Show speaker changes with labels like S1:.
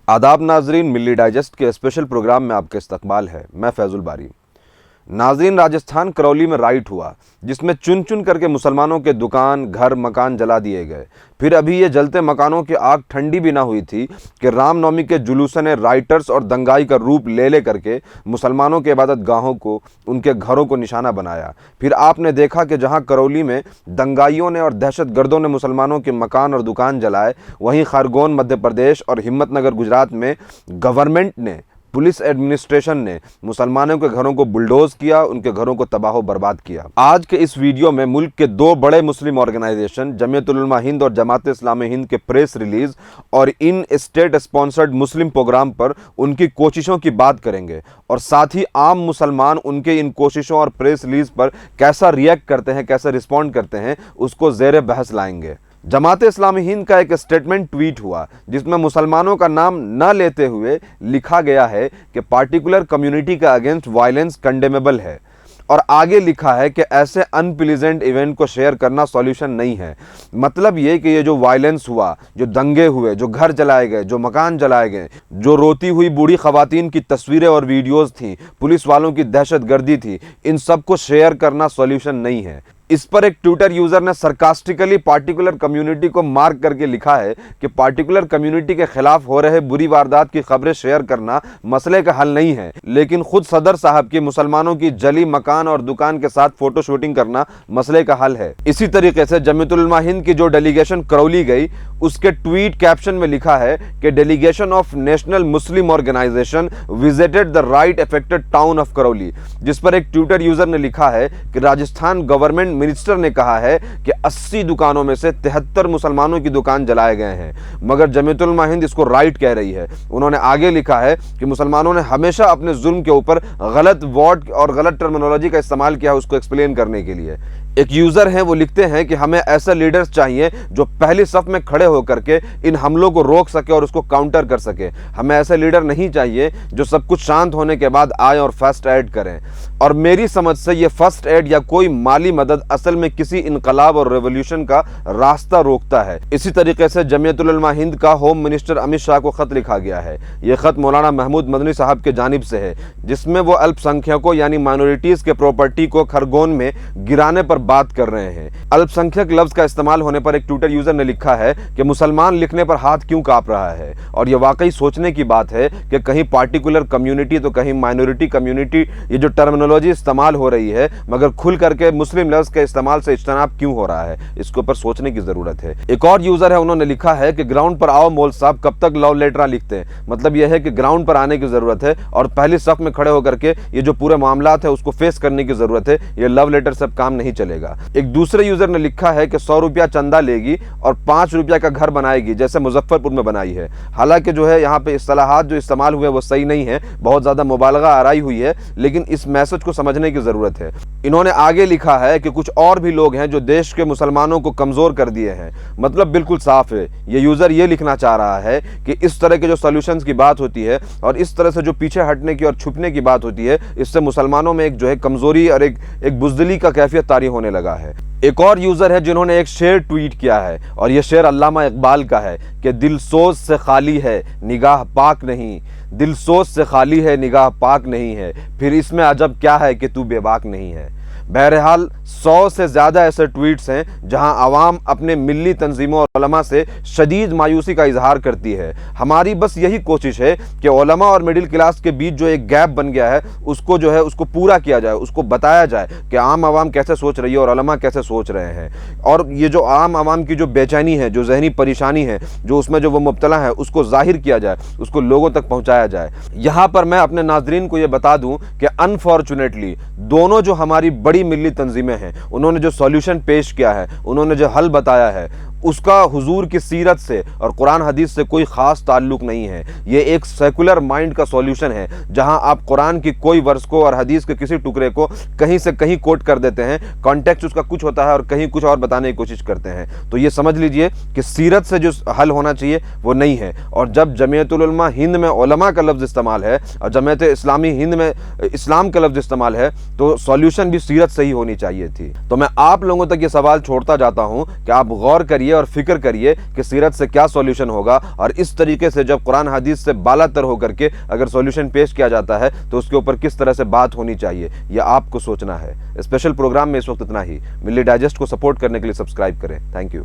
S1: आदाब नाजरीन, मिल्ली डाइजेस्ट के स्पेशल प्रोग्राम में आपका इस्तकबाल है। मैं फैजुल बारी। नाजरीन, राजस्थान करौली में राइट हुआ जिसमें चुन चुन करके मुसलमानों के दुकान, घर, मकान जला दिए गए। फिर अभी ये जलते मकानों की आग ठंडी भी ना हुई थी कि रामनवमी के जुलूस ने राइटर्स और दंगाई का रूप ले करके मुसलमानों के इबादत गाहों को, उनके घरों को निशाना बनाया। फिर आपने देखा कि जहां करौली में दंगाइयों ने और दहशतगर्दों ने मुसलमानों के मकान और दुकान जलाए, वहीं खरगोन मध्य प्रदेश और हिम्मतनगर गुजरात में गवर्नमेंट ने, पुलिस एडमिनिस्ट्रेशन ने मुसलमानों के घरों को बुलडोज किया, उनके घरों को तबाह बर्बाद किया। आज के इस वीडियो में मुल्क के दो बड़े मुस्लिम ऑर्गेनाइजेशन जमीयतुल उलमा हिंद और जमात इस्लामी हिंद के प्रेस रिलीज और इन स्टेट स्पॉन्सर्ड मुस्लिम प्रोग्राम पर उनकी कोशिशों की बात करेंगे और साथ ही आम मुसलमान उनके इन कोशिशों और प्रेस रिलीज पर कैसा रिएक्ट करते हैं, कैसे रिस्पॉन्ड करते हैं, उसको ज़ेरे बहस लाएंगे। जमात इस्लामी हिंद का एक स्टेटमेंट ट्वीट हुआ जिसमें मुसलमानों का नाम न लेते हुए लिखा गया है कि पार्टिकुलर कम्युनिटी का अगेंस्ट वायलेंस कंडेमेबल है, और आगे लिखा है कि ऐसे अनप्लीजेंट इवेंट को शेयर करना सॉल्यूशन नहीं है। मतलब ये कि ये जो वायलेंस हुआ, जो दंगे हुए, जो घर जलाए गए, जो मकान जलाए गए, जो रोती हुई बूढ़ी खवातीन की तस्वीरें और वीडियोस थी, पुलिस वालों की दहशतगर्दी थी, इन सब को शेयर करना सॉल्यूशन नहीं है। इस पर एक ट्विटर यूजर ने सरकास्टिकली पार्टिकुलर कम्युनिटी को मार्क करके लिखा है कि पार्टिकुलर कम्युनिटी के खिलाफ हो रहे बुरी वारदात की खबरें शेयर करना मसले का हल नहीं है, लेकिन खुद सदर साहब की मुसलमानों की जली मकान और दुकान के साथ फोटो शूटिंग करना मसले का हल है। इसी तरीके से जमीयतुल उलमा हिंद की जो डेलीगेशन करौली गई, उसके ट्वीट कैप्शन में लिखा है कि delegation of national Muslim organisation visited the riot affected town of Karauli, जिस पर एक ट्विटर यूजर ने लिखा है कि राजस्थान गवर्नमेंट मिनिस्टर ने कहा है कि 80 दुकानों में से 73 मुसलमानों की दुकान जलाए गए हैं, मगर जमीयतुल उलमा हिंद इसको राइट कह रही है। उन्होंने आगे लिखा है कि मुसलमानों ने हमेशा अपने जुल्म के ऊपर गलत वर्ड और गलत टर्मिनोलॉजी का इस्तेमाल किया उसको एक्सप्लेन करने के लिए। एक यूजर हैं, वो लिखते हैं कि हमें ऐसे लीडर्स चाहिए जो पहली सफ में खड़े होकर के इन हमलों को रोक सके और उसको काउंटर कर सके। हमें ऐसे लीडर नहीं चाहिए जो सब कुछ शांत होने के बाद आए और फर्स्ट एड करें। और मेरी समझ से ये फर्स्ट एड या कोई माली मदद असल में किसी इनकलाब और रेवोल्यूशन का रास्ता रोकता है। इसी तरीके से जमीयतुल उलमा हिंद का होम मिनिस्टर अमित शाह को खत लिखा गया है। ये खत मौलाना महमूद मदनी साहब के जानिब से है, जिसमें वो अल्पसंख्यकों यानी माइनॉरिटीज के प्रॉपर्टी को खरगोन में गिराने पर बात कर रहे हैं। अल्पसंख्यक लफ्ज का इस्तेमाल होने पर एक ट्विटर यूजर ने लिखा है कि मुसलमान लिखने पर हाथ क्यों कांप रहा है। और यह वाकई सोचने की बात है कि कहीं पार्टिकुलर कम्युनिटी तो कहीं माइनॉरिटी कम्युनिटी, ये जो टर्मिनोलॉजी इस्तेमाल हो रही है, मगर खुल करके मुस्लिम लफ्ज के इस्तेमाल से इज्तनाब क्यों हो रहा है, इसके ऊपर सोचने की जरूरत है। एक और यूजर है, उन्होंने लिखा है कि ग्राउंड पर आओ मौल साहब, कब तक लव लेटर लिखते हैं। मतलब यह है कि ग्राउंड पर आने की जरूरत है और पहली सफ में खड़े होकर के ये जो पूरे मामलात है उसको फेस करने की जरूरत है। ये लव लेटर से काम नहीं चलेगा। एक दूसरे यूजर ने लिखा है कि 100 रुपया चंदा लेगी और 5 रुपया का घर बनाएगी, जैसे मुजफ्फरपुर में बनाई है। हालांकि जो है यहाँ पे इस्तेलाहात जो इस्तेमाल हुए वो सही नहीं है, बहुत ज्यादा मुबालगा आराई हुई है, लेकिन इस मैसेज को समझने की जरूरत है। इन्होंने आगे लिखा है कि कुछ और भी लोग हैं जो देश के मुसलमानों को कमजोर कर दिए हैं। मतलब बिल्कुल साफ है, ये यूजर ये लिखना चाह रहा है कि इस तरह के जो सॉल्यूशंस की बात होती है और इस तरह से जो पीछे हटने की और छुपने की बात होती है, इससे मुसलमानों में एक जो है कमजोरी और एक बुज़दिली का कैफियत तारी होने लगा है। एक और यूजर है जिन्होंने एक शेर ट्वीट किया है और यह शेर अल्लामा इकबाल का है कि दिल सोच से खाली है निगाह पाक नहीं, दिल सोच से खाली है निगाह पाक नहीं है, फिर इसमें अजब क्या है कि तू बेबाक नहीं है। बहरहाल 100 से ज़्यादा ऐसे ट्वीट्स हैं जहां आवाम अपने मिल्ली तंजीमों और उलमा से शदीद मायूसी का इजहार करती है। हमारी बस यही कोशिश है कि उलमा और मिडिल क्लास के बीच जो एक गैप बन गया है उसको जो है उसको पूरा किया जाए, उसको बताया जाए कि आम आवाम कैसे सोच रही है और उलमा कैसे सोच रहे हैं। और ये जो आम आवाम की जो बेचैनी है, जो जहनी परेशानी है, जो उसमें जो वो मुब्तला है, उसको जाहिर किया जाए, उसको लोगों तक पहुँचाया जाए। यहाँ पर मैं अपने नाजरीन को ये बता दूँ कि अनफॉर्चुनेटली दोनों जो हमारी बड़ी मिल्ली तंजीमें हैं, उन्होंने जो सॉल्यूशन पेश किया है, उन्होंने जो हल बताया है, उसका हुजूर की सीरत से और कुरान हदीस से कोई खास ताल्लुक नहीं है। ये एक सेकुलर माइंड का सॉल्यूशन है, जहां आप कुरान की कोई वर्स को और हदीस के किसी टुकड़े को कहीं से कहीं कोट कर देते हैं, कॉन्टेक्स्ट उसका कुछ होता है और कहीं कुछ और बताने की कोशिश करते हैं। तो ये समझ लीजिए कि सीरत से जो हल होना चाहिए वो नहीं है। और जब जमीयतुल उलमा हिंद में उलमा का लफ्ज़ इस्तेमाल है और जमीयत इस्लामी हिंद में इस्लाम का लफ्ज़ इस्तेमाल है, तो सॉल्यूशन भी सीरत से ही होनी चाहिए थी। तो मैं आप लोगों तक ये सवाल छोड़ता जाता हूँ कि आप गौर करिए آئیے اور فکر کریے کہ سیرت سے کیا سولیوشن ہوگا، اور اس طریقے سے جب قرآن حدیث سے بالا تر ہو کر کے اگر سولیوشن پیش کیا جاتا ہے تو اس کے اوپر کس طرح سے بات ہونی چاہیے، یہ آپ کو سوچنا ہے۔ اسپیشل پروگرام میں اس وقت اتنا ہی۔ ملی ڈائجسٹ کو سپورٹ کرنے کے لیے سبسکرائب کریں۔ Thank you.